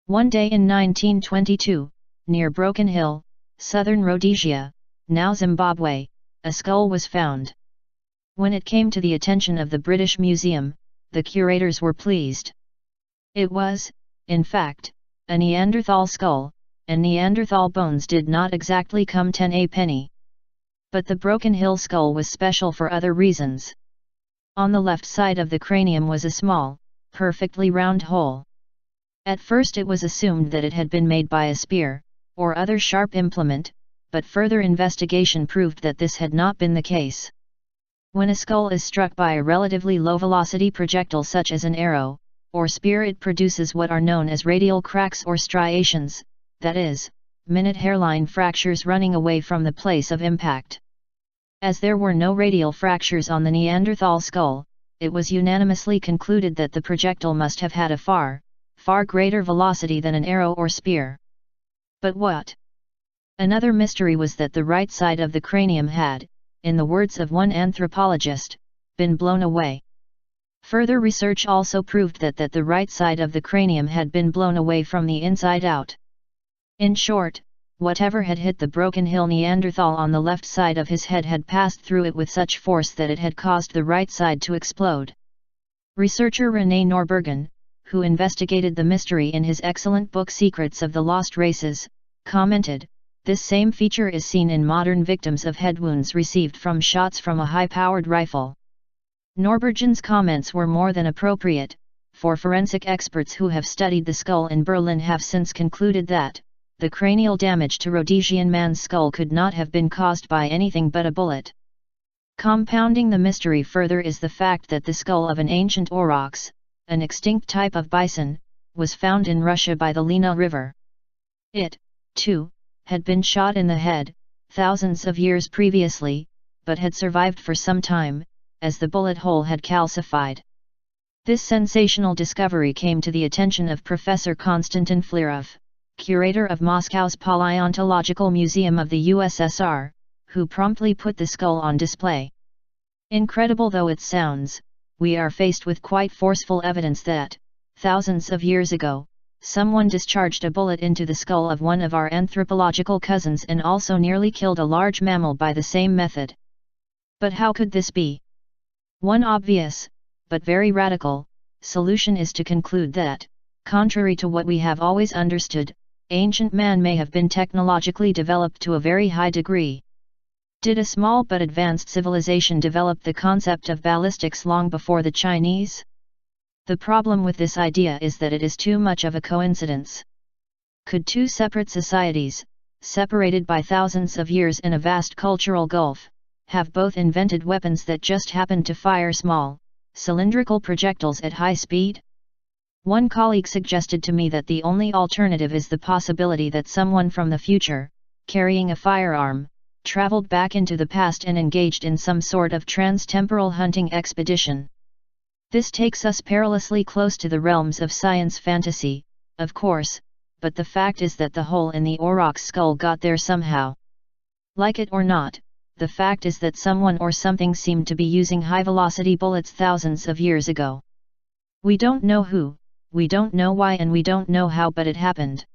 One day in 1922, near Broken Hill, southern Rhodesia, now Zimbabwe, a skull was found. When it came to the attention of the British Museum, the curators were pleased. It was, in fact, a Neanderthal skull, and Neanderthal bones did not exactly come 10 a penny. But the Broken Hill skull was special for other reasons. On the left side of the cranium was a small, perfectly round hole. At first it was assumed that it had been made by a spear, or other sharp implement, but further investigation proved that this had not been the case. When a skull is struck by a relatively low-velocity projectile such as an arrow, or spear, it produces what are known as radial cracks or striations, that is, minute hairline fractures running away from the place of impact. As there were no radial fractures on the Neanderthal skull, it was unanimously concluded that the projectile must have had a far greater velocity than an arrow or spear. But what? Another mystery was that the right side of the cranium had, in the words of one anthropologist, been blown away. Further research also proved that the right side of the cranium had been blown away from the inside out. In short, whatever had hit the Broken Hill Neanderthal on the left side of his head had passed through it with such force that it had caused the right side to explode. Researcher René Norbergen, who investigated the mystery in his excellent book Secrets of the Lost Races, commented, "This same feature is seen in modern victims of head wounds received from shots from a high-powered rifle." Norbergen's comments were more than appropriate, for forensic experts who have studied the skull in Berlin have since concluded that the cranial damage to Rhodesian man's skull could not have been caused by anything but a bullet. Compounding the mystery further is the fact that the skull of an ancient aurochs, an extinct type of bison, was found in Russia by the Lena River. It, too, had been shot in the head, thousands of years previously, but had survived for some time, as the bullet hole had calcified. This sensational discovery came to the attention of Professor Konstantin Flerov, curator of Moscow's Paleontological Museum of the USSR, who promptly put the skull on display. Incredible though it sounds, we are faced with quite forceful evidence that, thousands of years ago, someone discharged a bullet into the skull of one of our anthropological cousins and also nearly killed a large mammal by the same method. But how could this be? One obvious, but very radical, solution is to conclude that, contrary to what we have always understood, ancient man may have been technologically developed to a very high degree. Did a small but advanced civilization develop the concept of ballistics long before the Chinese? The problem with this idea is that it is too much of a coincidence. Could two separate societies, separated by thousands of years in a vast cultural gulf, have both invented weapons that just happened to fire small, cylindrical projectiles at high speed? One colleague suggested to me that the only alternative is the possibility that someone from the future, carrying a firearm, traveled back into the past and engaged in some sort of trans-temporal hunting expedition. This takes us perilously close to the realms of science fantasy, of course, but the fact is that the hole in the aurochs skull got there somehow. Like it or not, the fact is that someone or something seemed to be using high-velocity bullets thousands of years ago. We don't know who, we don't know why, and we don't know how, but it happened.